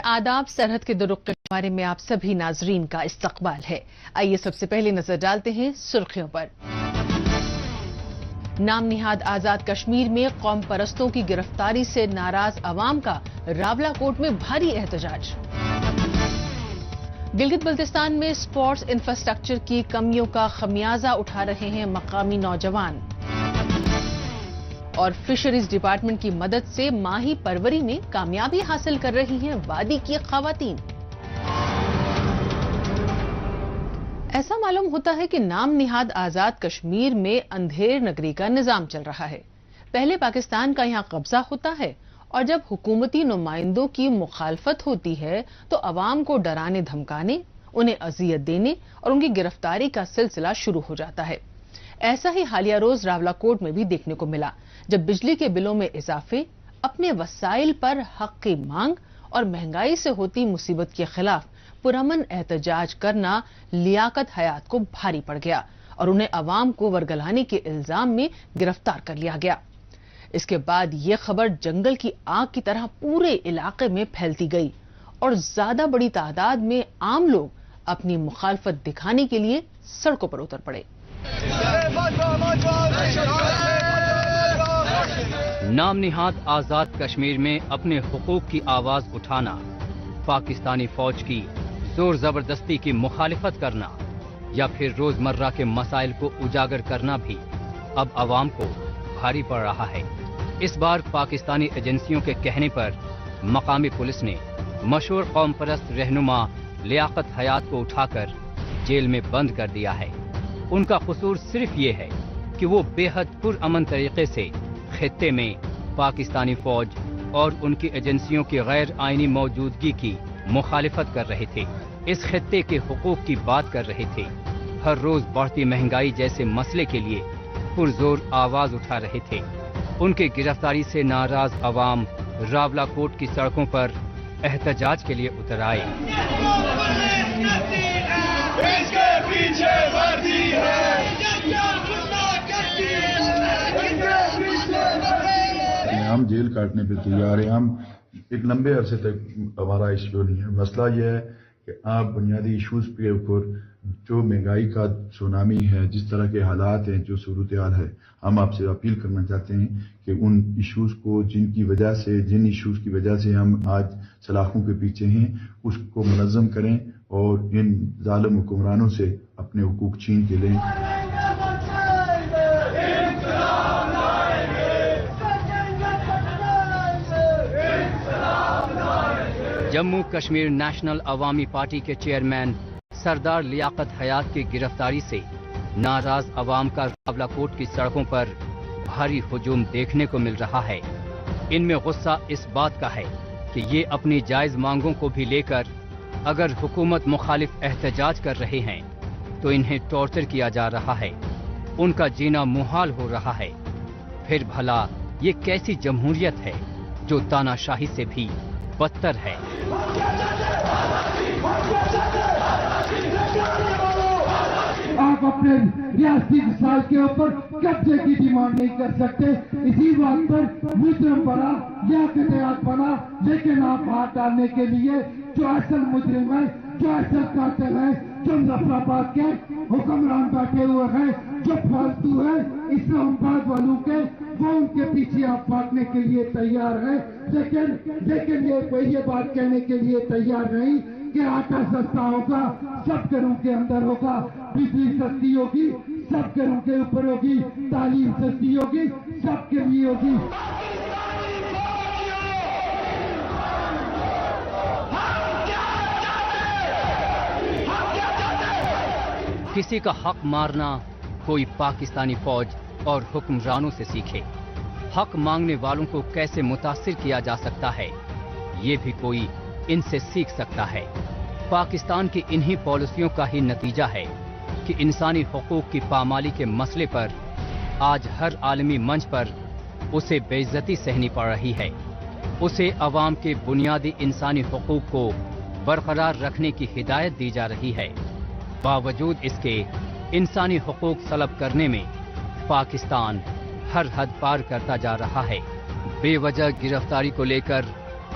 आदाब। सरहद के दुरुख के बारे में आप सभी नाजरीन का इस्तकबाल है। आइए सबसे पहले नजर डालते हैं सुर्खियों पर। नाम निहाद आजाद कश्मीर में कौम परस्तों की गिरफ्तारी से नाराज अवाम का रावलाकोट में भारी एहतजाज। गिलगित बल्तिस्तान में स्पोर्ट्स इंफ्रास्ट्रक्चर की कमियों का खमियाजा उठा रहे हैं मकामी नौजवान। और फिशरीज डिपार्टमेंट की मदद से माही परवरी में कामयाबी हासिल कर रही हैं वादी की खवातीन। ऐसा मालूम होता है कि नाम निहाद आजाद कश्मीर में अंधेर नगरी का निजाम चल रहा है। पहले पाकिस्तान का यहां कब्जा होता है और जब हुकूमती नुमाइंदों की मुखालफत होती है तो अवाम को डराने धमकाने, उन्हें अजियत देने और उनकी गिरफ्तारी का सिलसिला शुरू हो जाता है। ऐसा ही हालिया रोज रावलाकोट में भी देखने को मिला, जब बिजली के बिलों में इजाफे, अपने वसाइल पर हक की मांग और महंगाई से होती मुसीबत के खिलाफ पुरअमन एहतजाज करना लियाकत हयात को भारी पड़ गया और उन्हें अवाम को वरगलाने के इल्जाम में गिरफ्तार कर लिया गया। इसके बाद ये खबर जंगल की आग की तरह पूरे इलाके में फैलती गई और ज्यादा बड़ी तादाद में आम लोग अपनी मुखालफत दिखाने के लिए सड़कों पर उतर पड़े। नाम निहाद आजाद कश्मीर में अपने हुकूक की आवाज उठाना, पाकिस्तानी फौज की जोर जबरदस्ती की मुखालिफत करना या फिर रोजमर्रा के मसाइल को उजागर करना भी अब अवाम को भारी पड़ रहा है। इस बार पाकिस्तानी एजेंसियों के कहने पर मकामी पुलिस ने मशहूर कौम परस्त रहनुमा लियाकत हयात को उठाकर जेल में बंद कर दिया है। उनका कसूर सिर्फ ये है कि वो बेहद पुरअमन तरीके से खित्ते में पाकिस्तानी फौज और उनकी एजेंसियों की गैर आईनी मौजूदगी की मुखालिफत कर रहे थे, इस खित्ते के हुकूक की बात कर रहे थे, हर रोज बढ़ती महंगाई जैसे मसले के लिए पुरजोर आवाज उठा रहे थे। उनके गिरफ्तारी से नाराज अवाम रावलाकोट की सड़कों पर एहतजाज के लिए उतर आए। हम जेल काटने पे तैयार हैं। हम एक लंबे अरसे तक हमारा इशू नहीं है। मसला यह है कि आप बुनियादी इशूज़ के ऊपर जो महंगाई का सुनामी है, जिस तरह के हालात हैं, जो सूरत हाल है, हम आपसे अपील करना चाहते हैं कि उन इशूज़ को जिन इशूज़ की वजह से हम आज सलाखों के पीछे हैं, उसको मुनज़्ज़म करें और इन जालिम हुक्मरानों से अपने हुकूक छीन के लें। जम्मू कश्मीर नेशनल अवामी पार्टी के चेयरमैन सरदार लियाकत हयात की गिरफ्तारी से नाराज अवाम का रावलाकोट की सड़कों पर भारी हुजूम देखने को मिल रहा है। इनमें गुस्सा इस बात का है कि ये अपनी जायज मांगों को भी लेकर अगर हुकूमत मुखालिफ एहतजाज कर रहे हैं तो इन्हें टॉर्चर किया जा रहा है, उनका जीना मुहाल हो रहा है। फिर भला ये कैसी जमहूरियत है जो तानाशाही से भी बदतर है। आप अपने रियासती मिसाल के ऊपर कब्जे की डिमांड नहीं कर सकते। इसी बात पर मुजरिम बना या कतयात बना, लेकिन आप हाथ डालने के लिए जो असल मुजरिम है, जो असल कातिल है, जो नफराबाद के हुक्मरान बैठे हुए हैं, जो फालतू है इस्लामाबाद वालों के, वो उनके पीछे आप भागने के लिए तैयार है। लेकिन ये बात कहने के लिए तैयार नहीं कि आटा सस्ता होगा, सब घरों के अंदर होगा, बिजली सस्ती होगी, सब घरों के ऊपर होगी, तालीम सस्ती होगी, सबके लिए होगी। किसी का हक मारना कोई पाकिस्तानी फौज और हुक्मरानों से सीखे। हक मांगने वालों को कैसे मुतासिर किया जा सकता है, ये भी कोई इनसे सीख सकता है। पाकिस्तान की इन्हीं पॉलिसियों का ही नतीजा है कि इंसानी हुकूक की पामाली के मसले पर आज हर आलमी मंच पर उसे बेइज्जती सहनी पड़ रही है। उसे अवाम के बुनियादी इंसानी हुकूक को बरकरार रखने की हिदायत दी जा रही है। बावजूद इसके इंसानी हुकूक सलब करने में पाकिस्तान हर हद पार करता जा रहा है। बेवजह गिरफ्तारी को लेकर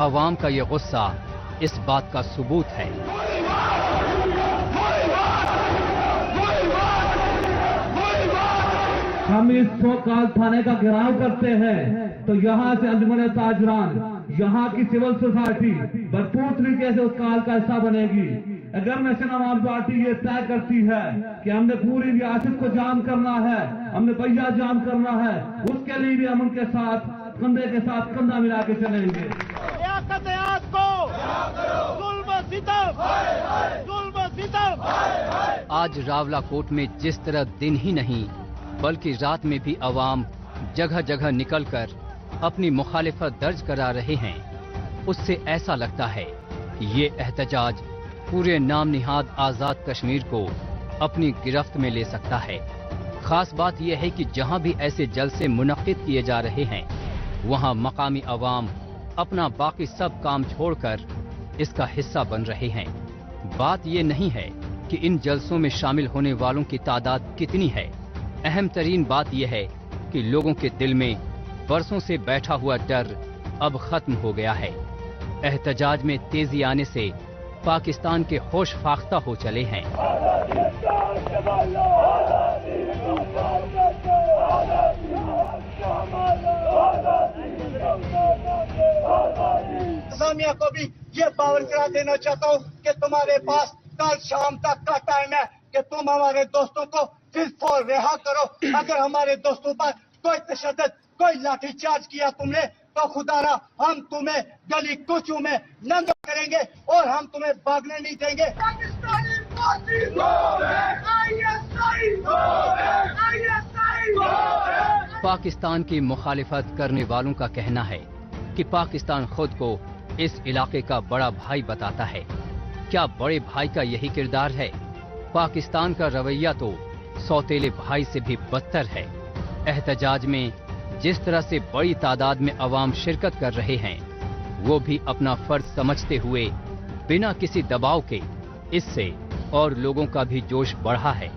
अवाम का ये गुस्सा इस बात का सबूत है। हम इस सोकाल थाने का घेराव करते हैं तो यहाँ से अंजुमन ताजरान, यहाँ की सिविल सोसाइटी भरपूर तरीके से उस काल का हिस्सा बनेगी। अगर नेशनल आवाम पार्टी ये तय करती है कि हमने पूरी रियासत को जाम करना है, हमने पहिया जाम करना है, उसके लिए भी हम उनके साथ कंधे के साथ कंधा मिला के चलेंगे। आज रावला कोट में जिस तरह दिन ही नहीं बल्कि रात में भी अवाम जगह जगह निकलकर अपनी मुखालिफत दर्ज करा रहे हैं, उससे ऐसा लगता है कि ये एहतजाज पूरे नाम निहाद आजाद कश्मीर को अपनी गिरफ्त में ले सकता है। खास बात यह है कि जहां भी ऐसे जलसे मुनक्किद किए जा रहे हैं, वहां मकामी अवाम अपना बाकी सब काम छोड़कर इसका हिस्सा बन रहे हैं। बात ये नहीं है कि इन जलसों में शामिल होने वालों की तादाद कितनी है, अहम तरीन बात यह है कि लोगों के दिल में बरसों से बैठा हुआ डर अब खत्म हो गया है। एहतजाज में तेजी आने से पाकिस्तान के होश फाख्ता हो चले हैं। इंतजामिया को भी ये पावर करा देना चाहता हूँ कि तुम्हारे पास कल शाम तक का टाइम है कि तुम हमारे दोस्तों को फिर फौर रिहा करो। अगर हमारे दोस्तों पर कोई तशद्दुद, कोई लाठीचार्ज किया तुमने तो खुदारा हम तुम्हें गली कूचों में नंगा करेंगे और हम तुम्हें भागने नहीं देंगे। पाकिस्तान की मुखालिफत करने वालों का कहना है कि पाकिस्तान खुद को इस इलाके का बड़ा भाई बताता है। क्या बड़े भाई का यही किरदार है? पाकिस्तान का रवैया तो सौतेले भाई से भी बदतर है। एहतजाज में जिस तरह से बड़ी तादाद में अवाम शिरकत कर रहे हैं, वो भी अपना फर्ज समझते हुए बिना किसी दबाव के इससे और लोगों का भी जोश बढ़ा है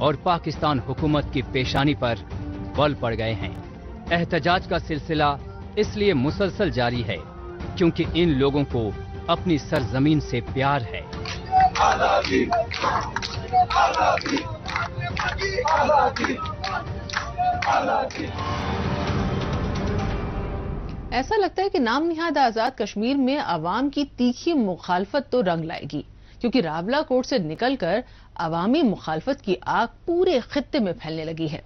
और पाकिस्तान हुकूमत की पेशानी पर बल पड़ गए हैं। एहतजाज का सिलसिला इसलिए मुसलसल जारी है क्योंकि इन लोगों को अपनी सरजमीन से प्यार है। ऐसा लगता है कि नाम निहाद आजाद कश्मीर में अवाम की तीखी मुखालफत तो रंग लाएगी, क्योंकि रावला कोट से निकलकर अवामी मुखालफत की आग पूरे खित्ते में फैलने लगी है।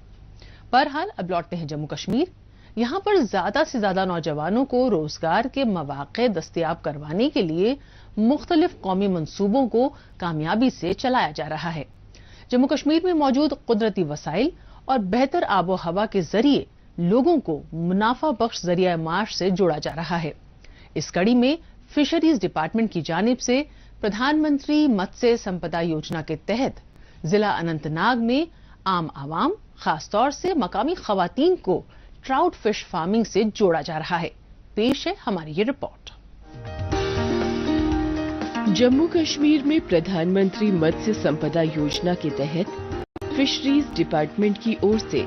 बहरहाल अब लौटते हैं जम्मू कश्मीर। यहाँ पर ज्यादा से ज्यादा नौजवानों को रोजगार के मौके दस्तयाब करवाने के लिए मुख्तलिफ कौमी मंसूबों को कामयाबी से चलाया जा रहा है। जम्मू कश्मीर में मौजूद कुदरती वसाइल और बेहतर आबो हवा के जरिए लोगों को मुनाफा बख्श जरिया माश से जोड़ा जा रहा है। इस कड़ी में फिशरीज डिपार्टमेंट की जानिब से प्रधानमंत्री मत्स्य संपदा योजना के तहत जिला अनंतनाग में आम आवाम, खासतौर से मकामी खवातीन को ट्राउट फिश फार्मिंग से जोड़ा जा रहा है। पेश है हमारी ये रिपोर्ट। जम्मू कश्मीर में प्रधानमंत्री मत्स्य संपदा योजना के तहत फिशरीज डिपार्टमेंट की ओर से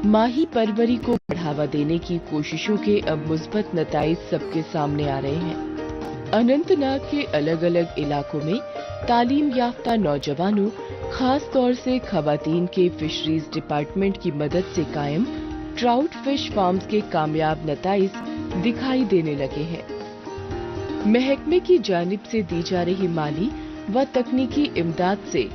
माही परवरी को बढ़ावा देने की कोशिशों के अब मुस्बत नताइज सबके सामने आ रहे हैं। अनंतनाग के अलग अलग इलाकों में तालीम याफ्ता नौजवानों, खास तौर से खवातीन के फिशरीज डिपार्टमेंट की मदद से कायम ट्राउट फिश फार्म्स के कामयाब नताइज दिखाई देने लगे हैं। महकमे की जानिब से दी जा रही माली व तकनीकी इमदाद से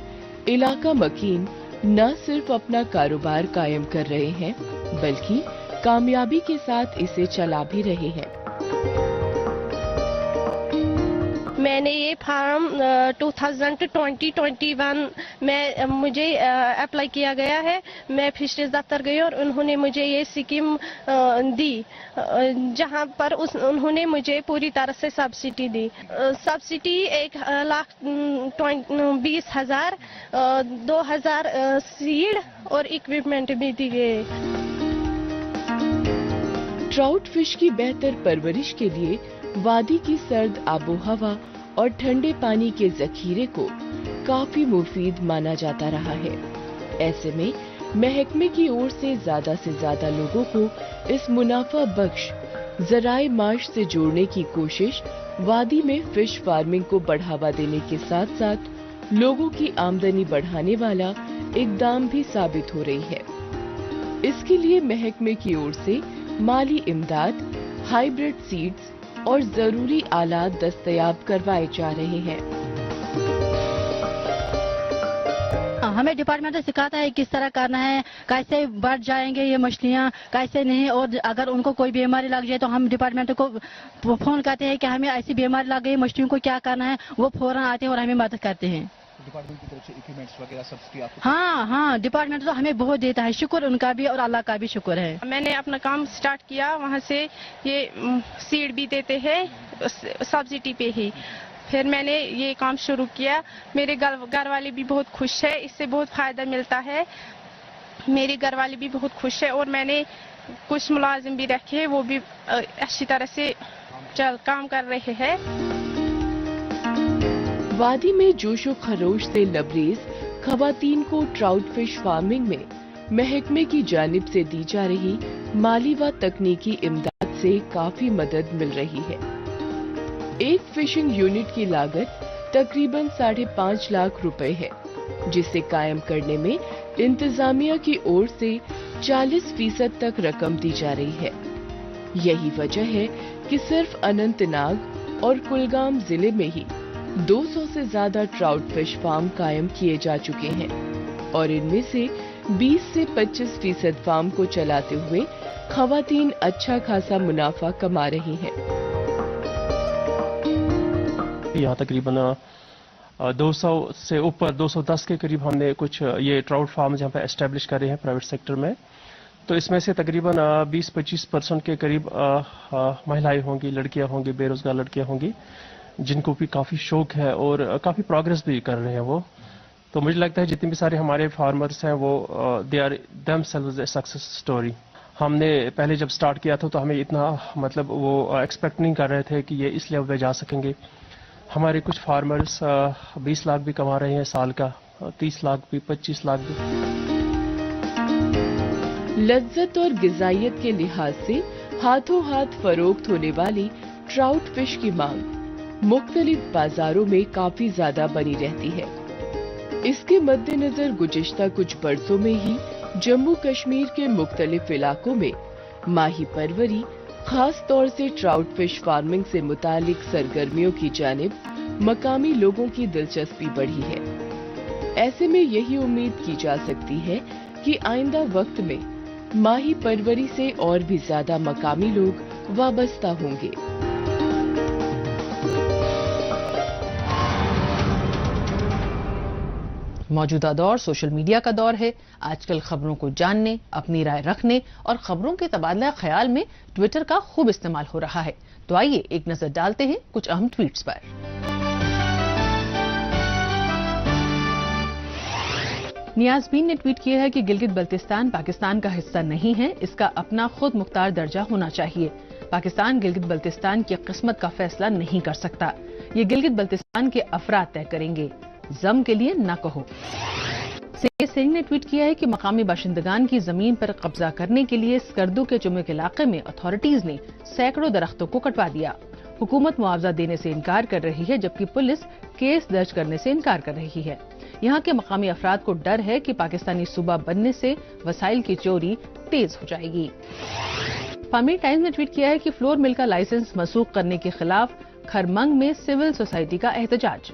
इलाका मकीन न सिर्फ अपना कारोबार कायम कर रहे हैं, बल्कि कामयाबी के साथ इसे चला भी रहे हैं। मैंने ये फार्म 2020-21 में मुझे अप्लाई किया गया है। मैं फिशरीज दफ्तर गई और उन्होंने मुझे ये स्कीम दी, जहां पर उन्होंने मुझे पूरी तरह से सब्सिडी दी। सब्सिडी 1,20,000, 2,000 सीड और इक्विपमेंट भी दी गई। ट्राउट फिश की बेहतर परवरिश के लिए वादी की सर्द आबो हवा और ठंडे पानी के जखीरे को काफी मुफीद माना जाता रहा है। ऐसे में महकमे की ओर से ज्यादा लोगों को इस मुनाफा बख्श ज़राए माश से जोड़ने की कोशिश वादी में फिश फार्मिंग को बढ़ावा देने के साथ साथ लोगों की आमदनी बढ़ाने वाला इकदाम भी साबित हो रही है। इसके लिए महकमे की ओर से माली इमदाद, हाइब्रिड सीड्स और जरूरी आलात दस्तयाब करवाए जा रहे हैं। हमें डिपार्टमेंट से सिखाता है किस तरह करना है, कैसे बढ़ जाएंगे ये मछलियाँ, कैसे नहीं, और अगर उनको कोई बीमारी लग जाए तो हम डिपार्टमेंट को फोन करते हैं कि हमें ऐसी बीमारी लग गई, मछलियों को क्या करना है, वो फौरन आते हैं और हमें मदद करते हैं। डिपार्टमेंट की तरफ से इक्विपमेंट्स वगैरह सब्सिडी आपको? हाँ, डिपार्टमेंट तो हमें बहुत देता है, शुक्र उनका भी और अल्लाह का भी शुक्र है। मैंने अपना काम स्टार्ट किया, वहाँ से ये सीड भी देते हैं सब्सिडी पे ही। फिर मैंने ये काम शुरू किया। मेरे घर वाले भी बहुत खुश है, इससे बहुत फायदा मिलता है। मेरे घर वाले भी बहुत खुश है और मैंने कुछ मुलाजिम भी रखे, वो भी अच्छी तरह से काम कर रहे हैं। वादी में जोशो खरोश से लबरेज खवातीन को ट्राउट फिश फार्मिंग में महकमे की जानिब से दी जा रही माली व तकनीकी इमदाद से काफी मदद मिल रही है। एक फिशिंग यूनिट की लागत तकरीबन 5.5 लाख रुपए है, जिसे कायम करने में इंतजामिया की ओर से 40% तक रकम दी जा रही है। यही वजह है कि सिर्फ अनंतनाग और कुलगाम जिले में ही 200 से ज्यादा ट्राउट फिश फार्म कायम किए जा चुके हैं और इनमें से 20 से 25% फार्म को चलाते हुए खवातीन अच्छा खासा मुनाफा कमा रही हैं। यहाँ तकरीबन 200 से ऊपर 210 के करीब हमने कुछ ये ट्राउट फार्म यहाँ पे एस्टेब्लिश करे हैं प्राइवेट सेक्टर में। तो इसमें से तकरीबन 20-25% के करीब महिलाएं होंगी, लड़कियां होंगी, बेरोजगार लड़कियां होंगी, जिनको भी काफ़ी शौक है और काफ़ी प्रोग्रेस भी कर रहे हैं वो। तो मुझे लगता है जितने भी सारे हमारे फार्मर्स हैं वो they are themselves a success story. हमने पहले जब स्टार्ट किया था तो हमें इतना मतलब वो एक्सपेक्ट नहीं कर रहे थे कि ये इस लेवल पे जा सकेंगे। हमारे कुछ फार्मर्स 20 लाख भी कमा रहे हैं साल का, 30 लाख भी, 25 लाख भी। लज्जत और गिजायत के लिहाज से हाथों हाथ फरोख्त होने वाली ट्राउट फिश की मांग मुख्तलिफ बाजारों में काफी ज्यादा बनी रहती है। इसके मद्देनजर गुज़िश्ता कुछ बरसों में ही जम्मू कश्मीर के मुख्तलिफ इलाकों में माही परवरी, खास तौर से ट्राउट फिश फार्मिंग से मुतालिक सरगर्मियों की जानिब मकामी लोगों की दिलचस्पी बढ़ी है। ऐसे में यही उम्मीद की जा सकती है कि आइंदा वक्त में माही परवरी से और भी ज्यादा मकामी लोग वाबस्ता होंगे। मौजूदा दौर सोशल मीडिया का दौर है। आजकल खबरों को जानने, अपनी राय रखने और खबरों के तबादला ख्याल में ट्विटर का खूब इस्तेमाल हो रहा है। तो आइए एक नजर डालते हैं कुछ अहम ट्वीट्स पर। नियाज़बीन ने ट्वीट किया है कि गिलगित बल्तिस्तान पाकिस्तान का हिस्सा नहीं है, इसका अपना खुद मुख्तार दर्जा होना चाहिए। पाकिस्तान गिलगित बल्तिस्तान की किस्मत का फैसला नहीं कर सकता, ये गिलगित बल्तिस्तान के अफराद तय करेंगे। जम के लिए न कहो। सिंह ने ट्वीट किया है कि मकामी बाशिंदगान की जमीन पर कब्जा करने के लिए स्कर्दू के चुमुक इलाके में अथॉरिटीज ने सैकड़ों दरख्तों को कटवा दिया। हुकूमत मुआवजा देने से इनकार कर रही है, जबकि पुलिस केस दर्ज करने से इनकार कर रही है। यहाँ के मकामी अफराद को डर है कि पाकिस्तानी सूबा बनने से वसाइल की चोरी तेज हो जाएगी। पामीर टाइम्स ने ट्वीट किया है कि फ्लोर मिल का लाइसेंस मनसूख करने के खिलाफ खरमंग में सिविल सोसाइटी का एहतजाज।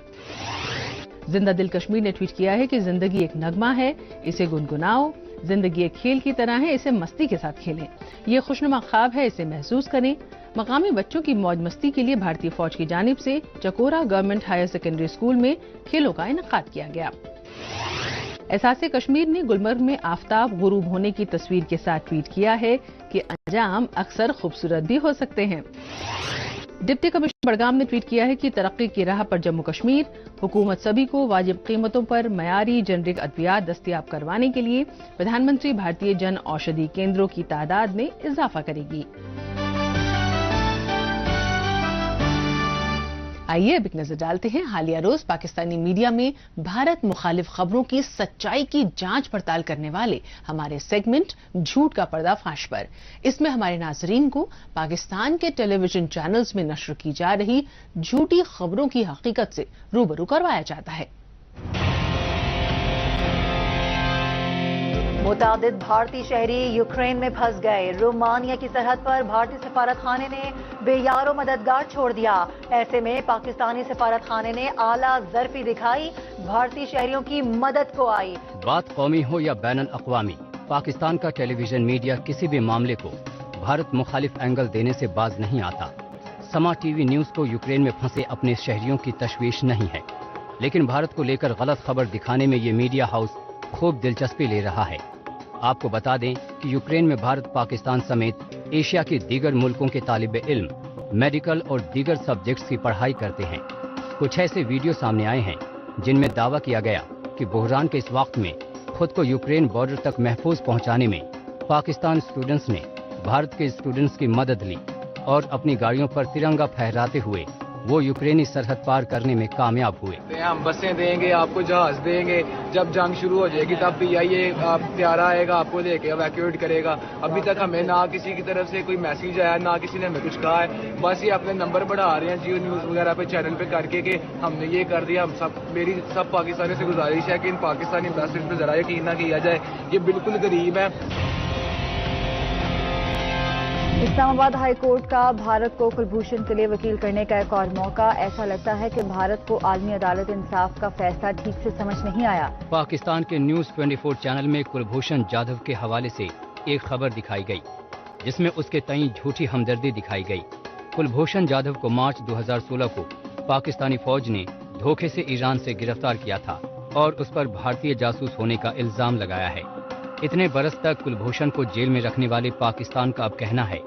जिंदा दिल कश्मीर ने ट्वीट किया है कि जिंदगी एक नगमा है, इसे गुनगुनाओ। जिंदगी एक खेल की तरह है, इसे मस्ती के साथ खेलें। ये खुशनुमा ख्वाब है, इसे महसूस करें। मकामी बच्चों की मौज मस्ती के लिए भारतीय फौज की जानिब से चकोरा गवर्नमेंट हायर सेकेंडरी स्कूल में खेलों का इनेकाद किया गया। एहसास कश्मीर ने गुलमर्ग में आफताब गुरूब होने की तस्वीर के साथ ट्वीट किया है कि अंजाम अक्सर खूबसूरत भी हो सकते हैं। डिप्टी कमिश्नर बडगाम ने ट्वीट किया है कि तरक्की की राह पर जम्मू कश्मीर, हुकूमत सभी को वाजिब कीमतों पर मयारी जेनरिक अद्वियात दस्तयाब करवाने के लिए प्रधानमंत्री भारतीय जन औषधि केंद्रों की तादाद में इजाफा करेगी। आइए अब एक नजर डालते हैं हालिया रोज पाकिस्तानी मीडिया में भारत मुखालिफ खबरों की सच्चाई की जांच पड़ताल करने वाले हमारे सेगमेंट झूठ का पर्दाफाश पर। इसमें हमारे नाजरीन को पाकिस्तान के टेलीविजन चैनल्स में नश्र की जा रही झूठी खबरों की हकीकत से रूबरू करवाया जाता है। मुतादिद भारतीय शहरी यूक्रेन में फंस गए। रोमानिया की सरहद पर भारतीय सफारत खाने ने बेयारो मददगार छोड़ दिया। ऐसे में पाकिस्तानी सफारत खाने ने आला ज़र्फी दिखाई, भारतीय शहरियों की मदद को आई। बात कौमी हो या बैनुल अक़वामी, पाकिस्तान का टेलीविजन मीडिया किसी भी मामले को भारत मुखालिफ एंगल देने से बाज नहीं आता। समा टीवी न्यूज को यूक्रेन में फंसे अपने शहरियों की तशवीश नहीं है, लेकिन भारत को लेकर गलत खबर दिखाने में ये मीडिया हाउस खूब दिलचस्पी ले रहा है। आपको बता दें कि यूक्रेन में भारत, पाकिस्तान समेत एशिया के दीगर मुल्कों के तालिब इल्म मेडिकल और दीगर सब्जेक्ट्स की पढ़ाई करते हैं। कुछ ऐसे वीडियो सामने आए हैं जिनमें दावा किया गया कि बहरान के इस वक्त में खुद को यूक्रेन बॉर्डर तक महफूज पहुंचाने में पाकिस्तान स्टूडेंट्स ने भारत के स्टूडेंट्स की मदद ली और अपनी गाड़ियों पर तिरंगा फहराते हुए वो यूक्रेनी सरहद पार करने में कामयाब हुए। हम बसें देंगे, आपको जहाज देंगे, जब जंग शुरू हो जाएगी तब भी आइए, प्यारा आएगा आपको लेके इवैक्यूएट करेगा। अभी तक हमें ना किसी की तरफ से कोई मैसेज आया, ना किसी ने हमें कुछ कहा है। बस ये अपने नंबर बढ़ा रहे हैं जियो न्यूज़ वगैरह पे चैनल पे करके कि हमने ये कर दिया। हम सब, मेरी सब पाकिस्तानी से गुजारिश है कि इन पाकिस्तानी एम्बेसडर पे जरा यकीन ना किया जाए, ये बिल्कुल गरीब है। इस्लामाबाद हाई कोर्ट का भारत को कुलभूषण के लिए वकील करने का एक और मौका। ऐसा लगता है कि भारत को आलमी अदालत इंसाफ का फैसला ठीक से समझ नहीं आया। पाकिस्तान के न्यूज 24 चैनल में कुलभूषण जाधव के हवाले से एक खबर दिखाई गई, जिसमें उसके तई झूठी हमदर्दी दिखाई गई। कुलभूषण जाधव को मार्च 2016 को पाकिस्तानी फौज ने धोखे से ईरान से गिरफ्तार किया था और उस पर भारतीय जासूस होने का इल्जाम लगाया है। इतने बरस तक कुलभूषण को जेल में रखने वाले पाकिस्तान का अब कहना है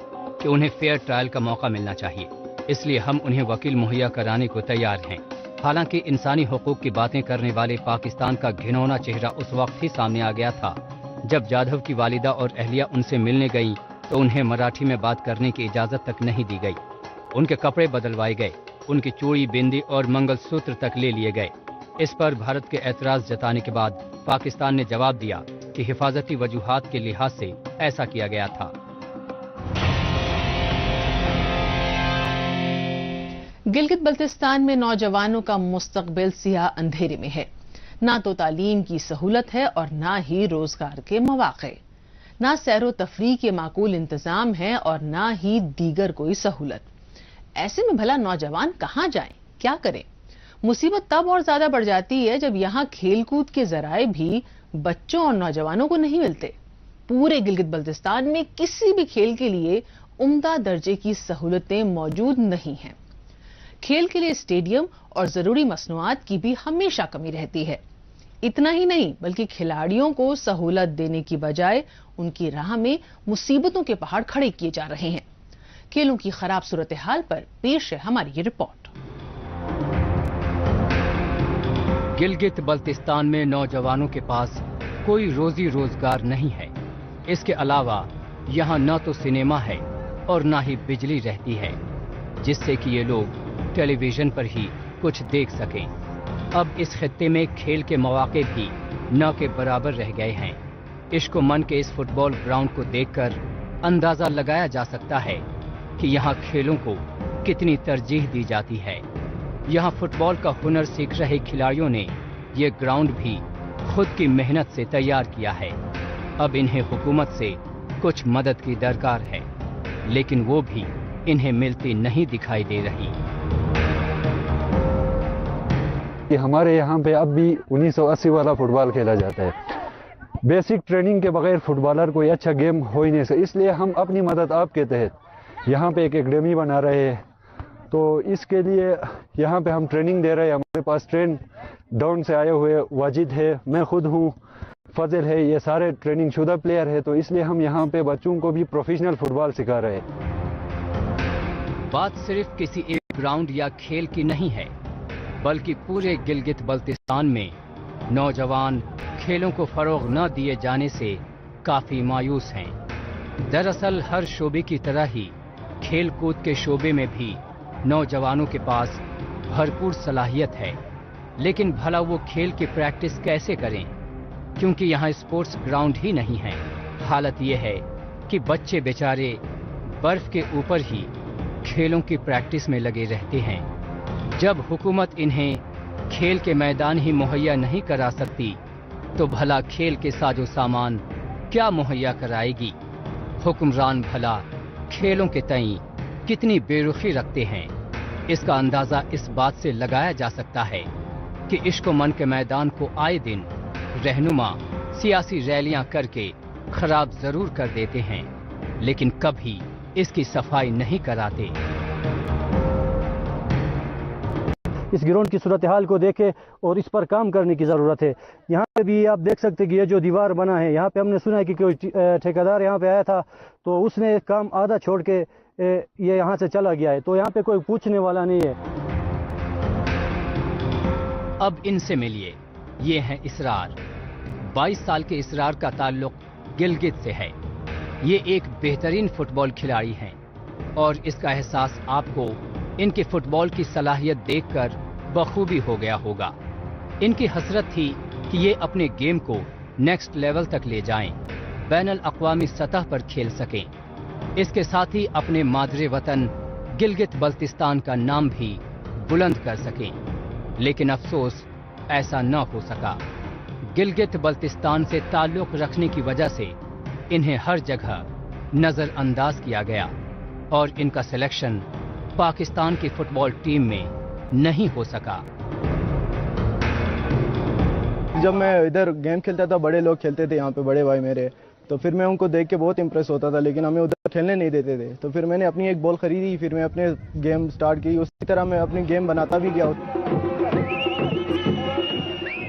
कि उन्हें फेयर ट्रायल का मौका मिलना चाहिए, इसलिए हम उन्हें वकील मुहैया कराने को तैयार हैं। हालांकि इंसानी हुकूक की बातें करने वाले पाकिस्तान का घिनौना चेहरा उस वक्त ही सामने आ गया था जब जाधव की वालिदा और अहलिया उनसे मिलने गईं तो उन्हें मराठी में बात करने की इजाजत तक नहीं दी गई। उनके कपड़े बदलवाए गए, उनकी चूड़ी, बिंदी और मंगलसूत्र तक ले लिए गए। इस पर भारत के एतराज जताने के बाद पाकिस्तान ने जवाब दिया कि हिफाजती वजूहात के लिहाज से ऐसा किया गया था। गिलगित बल्तिस्तान में नौजवानों का मुस्तकबिल सियाह अंधेरे में है। ना तो तालीम की सहूलत है और ना ही रोजगार के मौके, ना सैरो तफरीह के माकूल इंतजाम है और ना ही दीगर कोई सहूलत। ऐसे में भला नौजवान कहां जाएं, क्या करें? मुसीबत तब और ज्यादा बढ़ जाती है जब यहां खेलकूद के जराए भी बच्चों और नौजवानों को नहीं मिलते। पूरे गिलगित बल्तिस्तान में किसी भी खेल के लिए उम्दा दर्जे की सहूलतें मौजूद नहीं हैं। खेल के लिए स्टेडियम और जरूरी मसनूआत की भी हमेशा कमी रहती है। इतना ही नहीं बल्कि खिलाड़ियों को सहूलत देने की बजाय उनकी राह में मुसीबतों के पहाड़ खड़े किए जा रहे हैं। खेलों की खराब सूरत हाल पर पेश है हमारी ये रिपोर्ट। गिलगित बल्तिस्तान में नौजवानों के पास कोई रोजी रोजगार नहीं है। इसके अलावा यहाँ न तो सिनेमा है और न ही बिजली रहती है, जिससे कि ये लोग टेलीविजन पर ही कुछ देख सकें। अब इस खित्ते में खेल के मौके भी न के बराबर रह गए हैं। इश्क मन के इस फुटबॉल ग्राउंड को देखकर अंदाजा लगाया जा सकता है कि यहाँ खेलों को कितनी तरजीह दी जाती है। यहाँ फुटबॉल का हुनर सीख रहे खिलाड़ियों ने ये ग्राउंड भी खुद की मेहनत से तैयार किया है। अब इन्हें हुकूमत से कुछ मदद की दरकार है, लेकिन वो भी इन्हें मिलती नहीं दिखाई दे रही। कि हमारे यहाँ पे अब भी 1980 वाला फुटबॉल खेला जाता है। बेसिक ट्रेनिंग के बगैर फुटबॉलर कोई अच्छा गेम हो ही नहीं सकता। इसलिए हम अपनी मदद आपके तहत यहाँ पे एक एकेडमी बना रहे हैं। तो इसके लिए यहाँ पे हम ट्रेनिंग दे रहे हैं। हमारे पास ट्रेन डाउन से आए हुए वाजिद है, मैं खुद हूँ, फजल है, ये सारे ट्रेनिंग शुदा प्लेयर है। तो इसलिए हम यहाँ पे बच्चों को भी प्रोफेशनल फुटबॉल सिखा रहे हैं। बात सिर्फ किसी एक ग्राउंड या खेल की नहीं है, बल्कि पूरे गिलगित बल्तिस्तान में नौजवान खेलों को फरोग न दिए जाने से काफी मायूस हैं। दरअसल हर शोबे की तरह ही खेल कूद के शोबे में भी नौजवानों के पास भरपूर सलाहियत है, लेकिन भला वो खेल की प्रैक्टिस कैसे करें, क्योंकि यहाँ स्पोर्ट्स ग्राउंड ही नहीं है। हालत ये है कि बच्चे बेचारे बर्फ के ऊपर ही खेलों की प्रैक्टिस में लगे रहते हैं। जब हुकूमत इन्हें खेल के मैदान ही मुहैया नहीं करा सकती, तो भला खेल के साजो सामान क्या मुहैया कराएगी। हुक्मरान भला खेलों के तई कितनी बेरुखी रखते हैं, इसका अंदाजा इस बात से लगाया जा सकता है कि इश्क मन के मैदान को आए दिन रहनुमा सियासी रैलियां करके खराब जरूर कर देते हैं, लेकिन कभी इसकी सफाई नहीं कराते। इस ग्राउंड की सूरत हाल को देखे और इस पर काम करने की ज़रूरत है। यहाँ पे भी आप देख सकते हैं कि ये जो दीवार बना है, यहाँ पे हमने सुना है कि कोई ठेकेदार यहाँ पे आया था तो उसने काम आधा छोड़ के ये यहाँ से चला गया है, तो यहाँ पे कोई पूछने वाला नहीं है। अब इनसे मिलिए, ये हैं इसरार। 22 साल के इसरार का ताल्लुक गिलगित से है। ये एक बेहतरीन फुटबॉल खिलाड़ी हैं और इसका एहसास आपको इनके फुटबॉल की सलाहियत देखकर बखूबी हो गया होगा। इनकी हसरत थी कि ये अपने गेम को नेक्स्ट लेवल तक ले जाएं, बैनुल अक़वामी सतह पर खेल सकें। इसके साथ ही अपने मादरे वतन गिलगित बल्तिस्तान का नाम भी बुलंद कर सकें, लेकिन अफसोस ऐसा न हो सका। गिलगित बल्तिस्तान से ताल्लुक रखने की वजह से इन्हें हर जगह नजरअंदाज किया गया और इनका सिलेक्शन पाकिस्तान की फुटबॉल टीम में नहीं हो सका। जब मैं इधर गेम खेलता था, बड़े लोग खेलते थे यहाँ पे, बड़े भाई मेरे, तो फिर मैं उनको देख के बहुत इंप्रेस होता था, लेकिन हमें उधर खेलने नहीं देते थे। तो फिर मैंने अपनी एक बॉल खरीदी, फिर मैं अपने गेम स्टार्ट की, उसी तरह मैं अपनी गेम बनाता भी गया।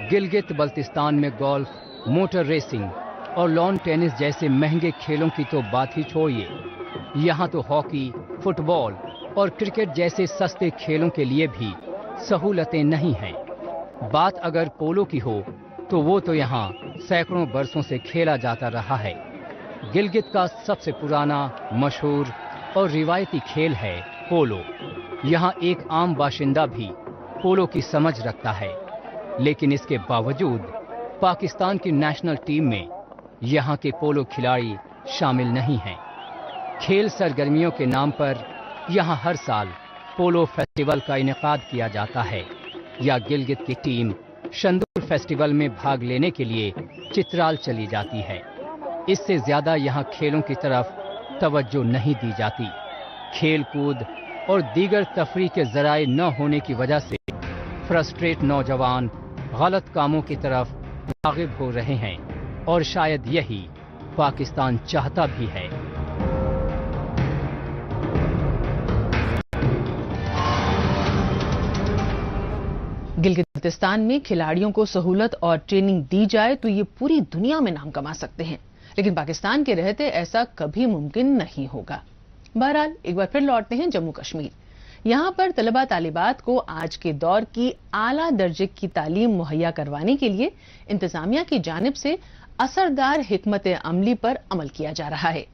गिलगित बल्तिस्तान में गोल्फ, मोटर रेसिंग और लॉन टेनिस जैसे महंगे खेलों की तो बात ही छोड़िए, यहाँ तो हॉकी, फुटबॉल और क्रिकेट जैसे सस्ते खेलों के लिए भी सहूलतें नहीं हैं। बात अगर पोलो की हो तो वो तो यहाँ सैकड़ों बरसों से खेला जाता रहा है। गिलगित का सबसे पुराना, मशहूर और रिवायती खेल है पोलो। यहाँ एक आम बाशिंदा भी पोलो की समझ रखता है, लेकिन इसके बावजूद पाकिस्तान की नेशनल टीम में यहाँ के पोलो खिलाड़ी शामिल नहीं हैं। खेल सरगर्मियों के नाम पर यहाँ हर साल पोलो फेस्टिवल का इनेकाद किया जाता है, या गिलगित की टीम शंदूर फेस्टिवल में भाग लेने के लिए चित्राल चली जाती है। इससे ज्यादा यहाँ खेलों की तरफ तवज्जो नहीं दी जाती। खेल कूद और दीगर तफरीह के जराए न होने की वजह से फ्रस्ट्रेट नौजवान गलत कामों की तरफ राग़िब हो रहे हैं, और शायद यही पाकिस्तान चाहता भी है। गिलगित बल्तिस्तान में खिलाड़ियों को सहूलत और ट्रेनिंग दी जाए तो ये पूरी दुनिया में नाम कमा सकते हैं, लेकिन पाकिस्तान के रहते ऐसा कभी मुमकिन नहीं होगा। बहरहाल एक बार फिर लौटते हैं जम्मू कश्मीर। यहाँ पर तलबा तालिबात को आज के दौर की आला दर्जे की तालीम मुहैया करवाने के लिए इंतजामिया की जानिब से असरदार हिकमत अमली पर अमल किया जा रहा है।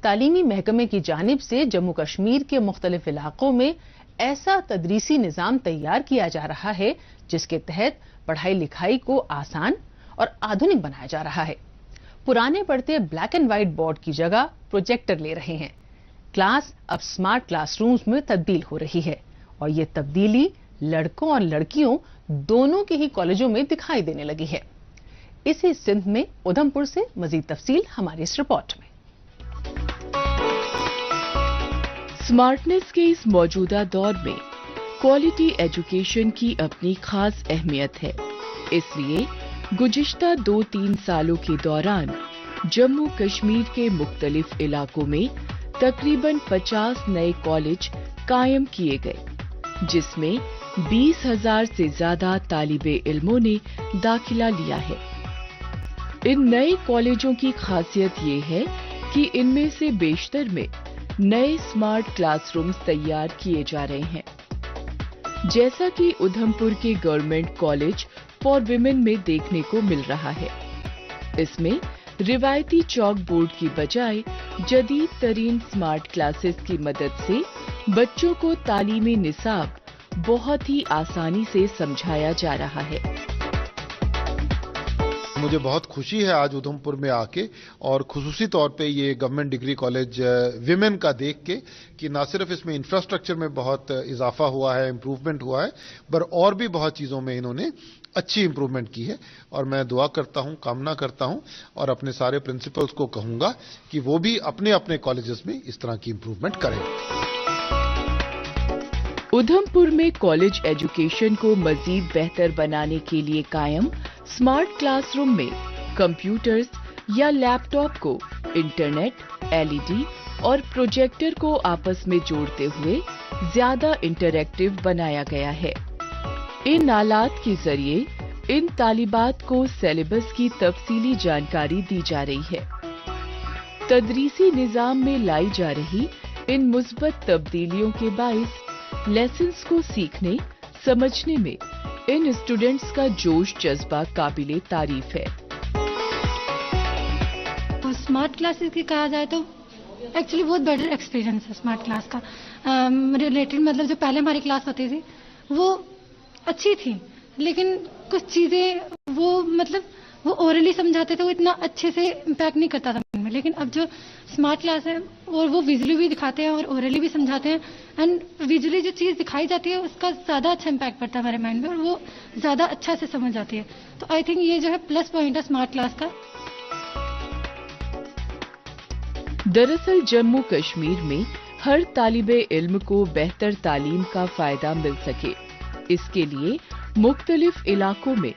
तालीमी महकमे की जानिब से जम्मू कश्मीर के मुख्तलिफ इलाकों में ऐसा तदरीसी निज़ाम तैयार किया जा रहा है जिसके तहत पढ़ाई लिखाई को आसान और आधुनिक बनाया जा रहा है। पुराने पढ़ते ब्लैक एंड व्हाइट बोर्ड की जगह प्रोजेक्टर ले रहे हैं। क्लास अब स्मार्ट क्लासरूम्स में तब्दील हो रही है, और ये तब्दीली लड़कों और लड़कियों दोनों के ही कॉलेजों में दिखाई देने लगी है। इसी सिंध में उधमपुर से मजीद तफसील हमारी इस रिपोर्ट में। स्मार्टनेस के इस मौजूदा दौर में क्वालिटी एजुकेशन की अपनी खास अहमियत है। इसलिए गुज़िश्ता 2-3 सालों के दौरान जम्मू कश्मीर के मुख्तलिफ इलाकों में तकरीबन 50 नए कॉलेज कायम किए गए, जिसमें 20,000 से ज्यादा तालिबे इल्मों ने दाखिला लिया है। इन नए कॉलेजों की खासियत ये है कि इनमें से बेशतर में नए स्मार्ट क्लासरूम्स तैयार किए जा रहे हैं, जैसा कि उधमपुर के गवर्नमेंट कॉलेज फॉर विमेन में देखने को मिल रहा है। इसमें रिवायती चौक बोर्ड की बजाय जदीद तरीन स्मार्ट क्लासेस की मदद से बच्चों को तालीमी निसाब बहुत ही आसानी से समझाया जा रहा है। मुझे बहुत खुशी है आज उधमपुर में आके, और खुसूसी तौर पे ये गवर्नमेंट डिग्री कॉलेज विमेन का देख के कि ना सिर्फ इसमें इंफ्रास्ट्रक्चर में बहुत इजाफा हुआ है, इम्प्रूवमेंट हुआ है, पर और भी बहुत चीज़ों में इन्होंने अच्छी इम्प्रूवमेंट की है। और मैं दुआ करता हूं, कामना करता हूं और अपने सारे प्रिंसिपल्स को कहूंगा कि वो भी अपने अपने कॉलेजेस में इस तरह की इम्प्रूवमेंट करें। उधमपुर में कॉलेज एजुकेशन को मजीद बेहतर बनाने के लिए कायम स्मार्ट क्लासरूम में कंप्यूटर्स या लैपटॉप को इंटरनेट, एलईडी और प्रोजेक्टर को आपस में जोड़ते हुए ज्यादा इंटरैक्टिव बनाया गया है। इन आलात के जरिए इन तालिबात को सिलेबस की तफसीली जानकारी दी जा रही है। तदरीसी निजाम में लाई जा रही इन मुस्बत तब्दीलियों के बाइस लेसन्स को सीखने समझने में इन स्टूडेंट्स का जोश जज्बा काबिले तारीफ है। तो स्मार्ट क्लासेस की कहा जाए तो एक्चुअली बहुत बेटर एक्सपीरियंस है स्मार्ट क्लास का। रिलेटेड मतलब जो पहले हमारी क्लास होती थी वो अच्छी थी, लेकिन कुछ चीज़ें वो ओरली समझाते थे, वो इतना अच्छे से इम्पैक्ट नहीं करता था मन में। लेकिन अब जो स्मार्ट क्लास है और वो विजुअली भी दिखाते हैं और ओरली भी समझाते हैं, एंड विजुअली जो चीज़ दिखाई जाती है उसका ज़्यादा अच्छा इम्पैक्ट पड़ता है हमारे माइंड में और वो ज़्यादा अच्छा से समझ आती है। तो आई थिंक ये जो है प्लस पॉइंट है स्मार्ट क्लास का। दरअसल जम्मू कश्मीर में हर तालिबे इल्म को बेहतर तालीम का फायदा मिल सके, इसके लिए मुख्तलिफ इलाकों में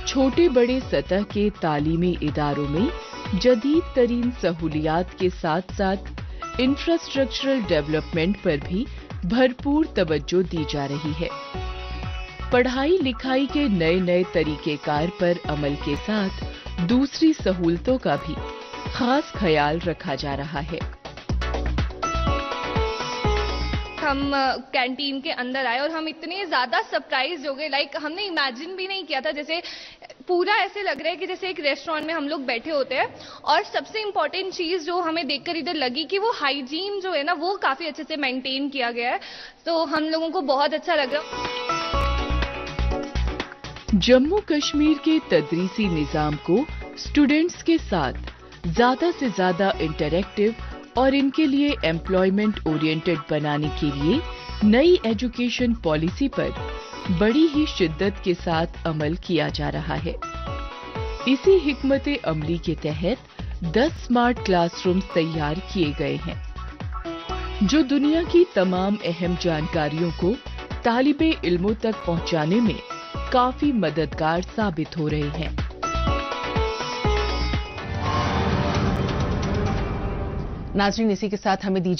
छोटे बड़े सतह के तालीमी इदारों में जदीद तरीन सहूलियात के साथ साथ इंफ्रास्ट्रक्चरल डेवलपमेंट पर भी भरपूर तवज्जो दी जा रही है। पढ़ाई लिखाई के नए नए तरीकेकार पर अमल के साथ दूसरी सहूलतों का भी खास ख्याल रखा जा रहा है। हम कैंटीन के अंदर आए और हम इतने ज्यादा सरप्राइज हो गए, लाइक हमने इमेजिन भी नहीं किया था। जैसे पूरा ऐसे लग रहा है कि जैसे एक रेस्टोरेंट में हम लोग बैठे होते हैं। और सबसे इम्पोर्टेंट चीज जो हमें देखकर इधर लगी कि वो हाइजीन जो है ना वो काफी अच्छे से मेंटेन किया गया है, तो हम लोगों को बहुत अच्छा लगा। जम्मू कश्मीर के तदरीसी निजाम को स्टूडेंट्स के साथ ज्यादा से ज्यादा इंटरैक्टिव और इनके लिए एम्प्लॉयमेंट ओरिएंटेड बनाने के लिए नई एजुकेशन पॉलिसी पर बड़ी ही शिद्दत के साथ अमल किया जा रहा है। इसी हिकमत अमली के तहत 10 स्मार्ट क्लासरूम्स तैयार किए गए हैं, जो दुनिया की तमाम अहम जानकारियों को तालिबे इल्मों तक पहुंचाने में काफी मददगार साबित हो रहे हैं। नाज़रीन, इसी के साथ हमें दीजिए